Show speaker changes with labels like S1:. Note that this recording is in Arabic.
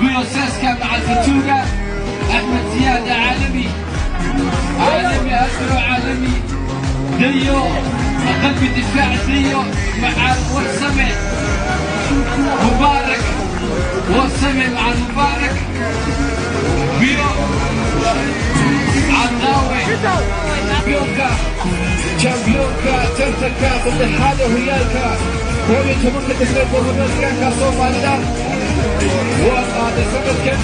S1: قولوا ساسكا مع الفتوقة. أحمد زيادة عالمي أسرع عالمي. ديو قلبي دفاع ديو مع والسمي مبارك. والسمي مع المبارك. بيو عطاوي بيوكا شامبيونكا ترتكا ضد حاله ويالكا ومن تمرك تسلم ومن كان كاسوما لنا وقاد سمكن